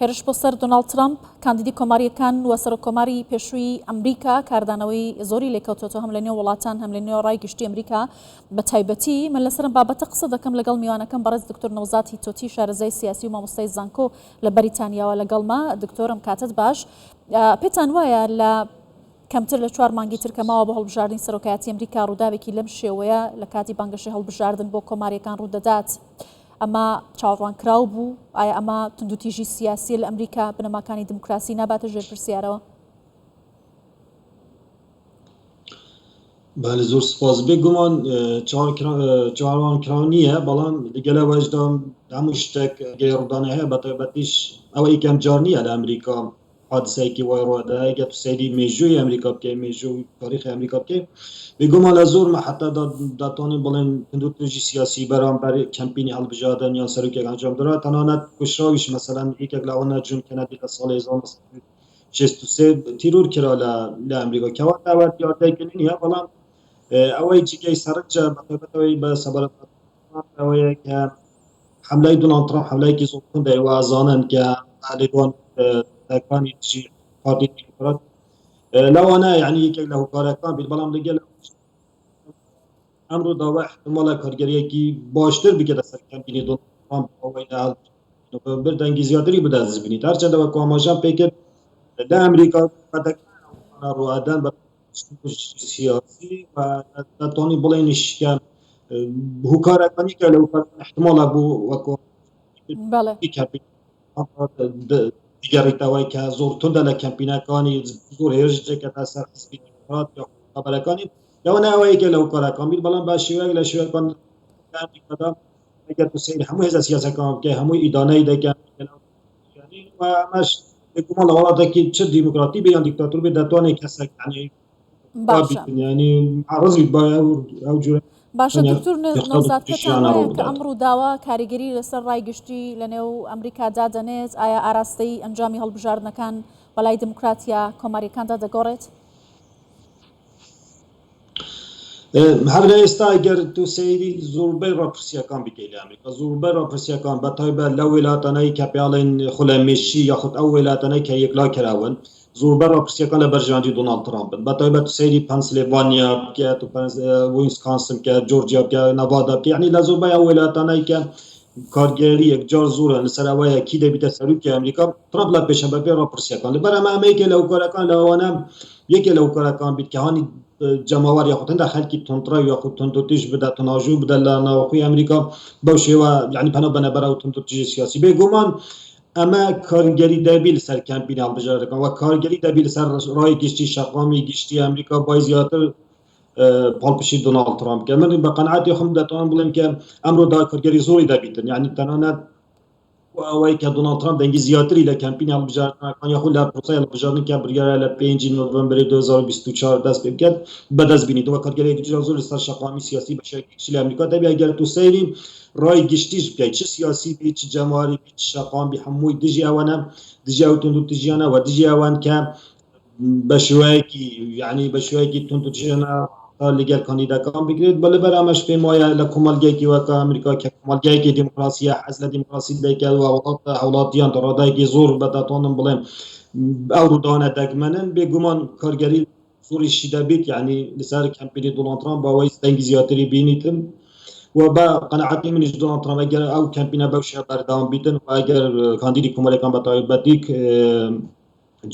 هێرش بۆ سەر دۆناڵد ترامپ کاندیدی کۆماریەکان و سەرۆکۆماری پێشووی ئەمریکا کاردانەوەی زۆری لێکەوتۆتەوە هەم لە نێو وڵاتان هەم لە نێو ڕای گشتی ئەمریکا بە تایبەتی من لەسەرم بابەتە قسە دەکەم لەگەڵ میوانەکەم بەڕێز دکتۆر نەوزاتی تۆتی شارەزای سیاسی و مامۆستای زانکۆ لە بەریتانیاوە لەگەڵما. دکتۆرم کاتت باش، پێتان وایە لە کەمتر لە 4 مانگی ترکەماوە بۆ هەڵبژاردننی سەرۆکایەتی ئەمریکا ڕووداوێکی لەم شێوەیە لە کاتی بانگەشەی هەڵبژاردن بۆ کۆماریەکان ڕوودەدات ئەمە چاوەڕوانکراو بوو؟ ئایا ئەمە تونندوتیژی سیاسی لە ئەمریکا بنەماکانی دموکراسی ناباتە ژێر پرسیارەوە؟ بەڵێ زۆر سپاس. بێگومان چاوەڕوانکراو نییە، بەڵام لەگەلەوەشدا هەموو شتێک ڕوودانە هەیە بە تایبەتیش ئەوە یەکەم جار نییە لە ئەمریکا حادسەیەکی وای ڕوەدا ئەگە تو سەیری مێژووی ئەمریکا بکەی، مێژووی تاریخی ئەمریکا بکەی، بێگومان لە زۆر مەحەتە دەتوانین بڵێن تونندوتیژی سیاسی بەرامبەر کەمپینی هەڵبژاردن یان سەرۆکیەک ئەنجام درا. تەنانەت کوشراویش مەسەلەن یەکێک لەوانە جون کەنەدی لە ساڵی 1963 تیرور کرا لە ئەمریکا کەوا داوات یاردەیکردنی نییە، بەڵام ئەوەی جگەی سەرنجە بەتایبەتەوەی بە سەبارەتەوەیە کە حملەی دۆناڵد ترامپ حملەیەکی زۆر توندە وازانن کە ئالێوان تاکانی دژی پارتی دیموکرات لەوانە یعنی یەکێک لە هۆکارەکان بیت، بەڵام لەگەڵ ئەمڕۆ داوا احتمالە کارگەریەکی باشتر بکە لەسەر کەمپینی دۆناڵد ترامپ ئەوەی بر دەنگی زیاتری بدە دەستبینیت. هەرچەندەوە کۆماژان پێکرد لە ئەمریکا ڕوادان بە سیاسی و دەتوانی بڵێنیش کە هۆکارەکانی کە لە احتمالە بوو وەکو دیگەڕیتەوەی کە زۆر توندە لە کەمپینەکانی زۆر هێرشێکە تا سەر حزبی دیموکرات یا خەبەرەکانی لەوانە ئەوەیەکە لە هۆکارەکان بیت، بەڵام با شێوەیەک لە شێوەیەکان ئەمریکادا ئەگەر تو سەیری هەموو هێزە سیاسەکان بکەی هەمووی ئیدانەی دەکەن و ئەمەش بێگومان لە وڵاتێکی چ دیموکراتی بێ یان دیکتاتۆر بێ دەتوانێت کەسێک ینی عرضی با ئەو جورە. باشە دکتۆر نەوزات پێتان وایە کە ئەم ڕووداوە کاریگەری لەسەر ڕایگشتی لە نێو ئەمریکادا دەنێت؟ ئایا ئاراستەی ئەنجامی هەڵبژاردنەکان بەلای دموکراتیا کۆماریەکاندا دەگۆڕێت؟ هەر لە ئێستا ئەگەر تو سەیری زۆربەی ڕاپرسیەکان بکەیت لە ئەمریکا، زۆربەی ڕاپرسیەکان بەتایبەت لەو وێلاتانەی کە پێڵێن خولەمێشی یاخود ئەو وێلاتانەی کە یەکلا کراون زۆربەی ڕاپرسیەکان لە بەرژەوەندی دۆناڵد ترامپن، بەتایبەت تو سەیری پەنسیلڤانیا بکە، ویسکانسن بکە، جۆرجیا بکە، نەڤادا بکە، یعنی لە زۆربەی ئەو وێلاتانەی کە کارگەری یەکجار زۆرە لەسەر ئەوەیە کی دەبیتە سەرۆکی ئەمریکا، ترامپ لە پێشەنگ بە ڕاپرسیەکان لەبەر ئەمە ئەمەیەکێ لە هۆکارەکان لەوانە یەکێ لە هۆکارەکان بیت کە هانی جەماوەر یاخود هەندێک خەڵکی تونتڕە یاخود تونندوتیژ بدە تەناژوو بدە لە ناوەخۆی ئەمریکا بەو شێوە یعنی پەنا بەنەبەر ئەو تونندوتیژی سیاسی. بێگومان ئەمە کارگەری دەبی لەسەر کەمپینی هەڵبژاردنەکان و کارگەری دەبی لەسەر ڕای گشتی شەقامی گشتی ئەمریکا بای زیاتر پاڵپشی دۆناڵد ترامپ کە من بە قەنەعەتی خۆم دەتوانم بڵێم کە ئەمڕۆدا کارگەری زۆری دەبیتن، یعنی تەنانەت ئەوەی کە دۆناڵد ترامپ دەنگی زیاتری لە کەمپینی هەڵبژاردنەکان یاخود لە پرۆسەی هەڵبژاردن کە بریارە لە 5 نۆڤەمبەری 2024 دەست پێ بکات بەدەست بینیتەوە کارگەرێکی زۆر لەسەر شەقامی سیاسی بەشێکی لە ئەمریکا دەبی ئەگەر تو سەیری ڕای گشتیش بکەیت چ سیاسی بێت چ جەماوەری بێت چ شەقامی هەمووی دژی ئەوانە دژی ئەو تونندوتیژیانە و دژی ئەوان کە بە شێوەیەکی یعنی بە شێوەیەکی تونندوتیژیانە لەگەڵ کاندیداکان بگرێت بەڵێ بەرامەش پێم وایە لە کۆمەلگایەکی وەکە ئەمریکا کە کۆمەلگایەکی دیموکراسیە حەز لە دیموکراسی دەکات و وڵاتیان ڕادایەکی زۆر بەدەتوانم بڵێم ئەو ڕووداوانە دەگمەنن، بێگومان کارگەری زۆریشی دەبێت یعنی لەسەر کەمپینی دۆناڵد ترامپ بەوەی دەنگی زیاتری بینیتن و بە قەنەعەتی منیش دۆناڵد ترامپ ئەگەر ئەو کەمپینە بەو شێوە بەردەوام بیتن و ئەگەر کاندیدی کۆمەڵەکان بەتایبەتی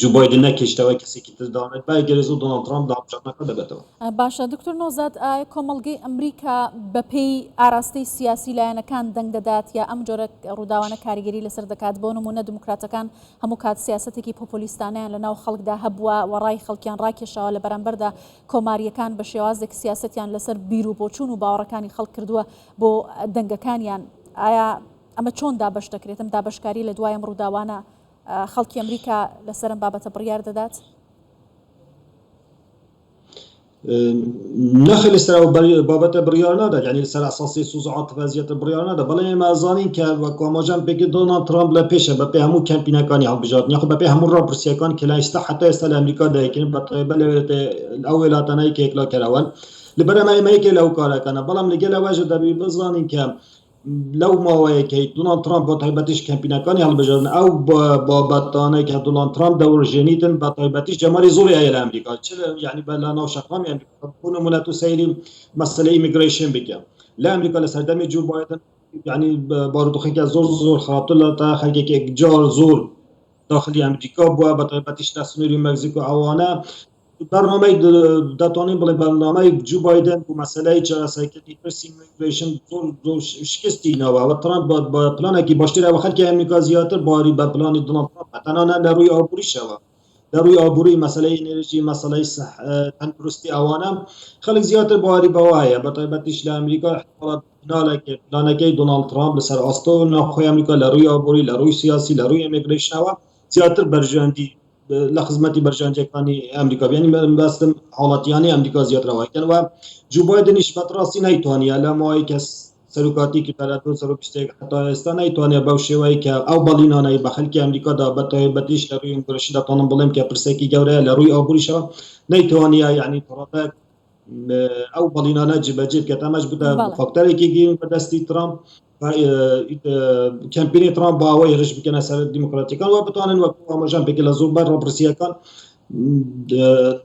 جو بایدن نەکێشتەوە کەسێکی تر داوێت باگەر زۆر دۆناڵد ترامپ داهاتووچەکە دەبێتەوە. باشە دکتۆر نەوزات، ئایا کۆمەڵگەی ئەمریکا بەپێی ئاراستەی سیاسی لایەنەکان دەنگ دەدات یا ئەم جۆرە ڕووداوانە کاریگەری لەسەر دەکات؟ بۆ نمونە دموکراتەکان هەموو کات سیاسەتێکی پۆپۆلیستانیان لە ناو خەڵکدا هەبووە و ڕای خەڵکیان ڕاکێشاوە لە بەرامبەردا کۆماریەکان بە شێوازێک سیاسەتیان لەسەر بیر و بۆچوون و باوەڕەکانی خەڵک کردووە بۆ دەنگەکانیان. ئایا ئەمە چۆن دابەش دەکرێت؟ ئەم دابەشکاری لە دوای ئەم ڕووداوانە خەڵکی ئەمریکا لەسەرم بابەتە بڕیار دەدات؟ نەخێ لەسەر بابەتە بڕیار نادات، یعنی لەسەر ئەساسی سوزعات وەزیەتە بڕیار نادات، بەڵام ئێمە ئازانین کە وەکو ئاماژەم پێکرد دۆناڵد ترامپ لە پێشە بەپێی هەموو کەمپینەکانی هەڵبژاردن یاخود بەپێی هەموو ڕاپرسیەکان کە لە ئێستا حتا ئێستا لە ئەمریکا دەیکردن بەتایبەت ئەو وێلاتانەی کە یەکلا کراون لەبەر ئەمە ئێمە یەکێک لەو کارەکانە، بەڵام لەگەڵ ئەوەشە دەبی بزانین کە لەو ماوەیەکەی دۆناڵد ترامپ بە تایبەتیش کەمپینەکانی هەڵبژێردن ئەو بابەتانەی کە دۆناڵد ترامپ دەوەژێنیتن بە تایبەتیش جەمالی زۆری هەیە لە ئەمریکا یعنی بە لە ناو شەقامی ئەمریکا بۆ نمونە تو سەیری مەسەلەی ئیمیگریشن بکە لە ئەمریکا لە سەردەمی جو بایدن یعنی بارودۆخێکە زۆر خراپتر لە تا خەڵکێک جار زۆر داخلی ئەمریکا بووە بە تایبەتیش لە سنووری مەکزیک و ئەوانە برنامەی دەتوانین بڵێ بەرنامەی جو بایدن بۆ مەسەلەی چارەسەرکردنی پرسی ئیمیگریشن زۆر شکستینەوە و ترامپ بە پلانێکی باشترەوە خەڵکی ئەمریکا زیاتر باوەری بە پلانی دۆناڵد ترامپ تەنانە لە ڕووی ئابووریشەوە لە ڕووی ئابووری مەسەلەی ئێنەرژی مەسەلەی تەندروستی ئەوانە خەڵک زیاتر باوەری بەوە هەیە بە تایبەتیش لە ئەمریکا پلانەکەی دۆناڵد ترامپ لەسەر ئاستۆ ناوخۆی ئەمریکا لە ڕووی ئابووری لە ڕووی سیاسی لە ڕووی ئیمیگریشنەوە زیاتر بەرژەندی لە خزمەتی بەرژەنجەکانی ئەمریکا یعنی بەستم حاڵەتیانی ئەمریکا زیاترەوەکەنەوە جو بایدنیش بەڕاستی نەیتوانیا لە ماوەی کە سەرۆکاتی کردە 2020 هەتا ئێستا نەیتوانێت بەو شێوەیە کە ئەو بەڵینانەی بە خەڵکی ئەمریکادا بە تایبەتیش لە ڕووی ئیمیگریشن دەتوانم بڵێم کە پرسێکی گەورەیە لە ڕووی ئابووریشەوە نەیتوانیا یعنی تەڕەتەک ئەو بەڵینانە جێبەجێ بکات ئەمەش بووە فاکتەرێکی گرنگ بەدەستی ترامپ کەمپینی ترامپ بە ئەوەی هێرش بکەنە سەر دیموکراتیەکان و بتوانن وەکو ئاماژان پێکە لە زۆربەی ڕاپرسیەکان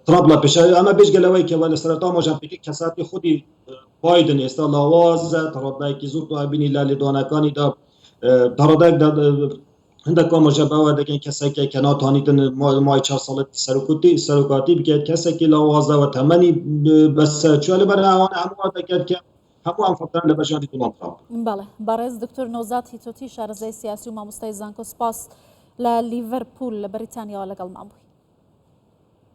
ترامپ لە پێشەوەی ئەمە بێژگەلەوەی کەوە لە سەرەتا ئاماژان پێکی کەساتی خودی بایدن ئێستا لاوازە تەڕەتایەکی زۆر توابینی لە لێدوانەکانیدا تەڕەتایەک هەندێک ئاماژە بەوە دەکەن کەسێکە کە ناتوانیتن مای 4 ساڵەتی سەرۆکاتی بکات کەسێکی لاوازە و تەمەنی بەس چوە لەبەر ئەوانە هەموو دەکات کە هەموو ئەم فەکتەرە لە بەژێری دۆناڵد ترامپ. بەڵێ بەڕێز دکتۆر نۆزات هیتۆتی شارەزای سیاسی و مامۆستای زانکۆ سپاس لە لیڤەرپول لە بەریتانیاوە لەگەڵمان بووی.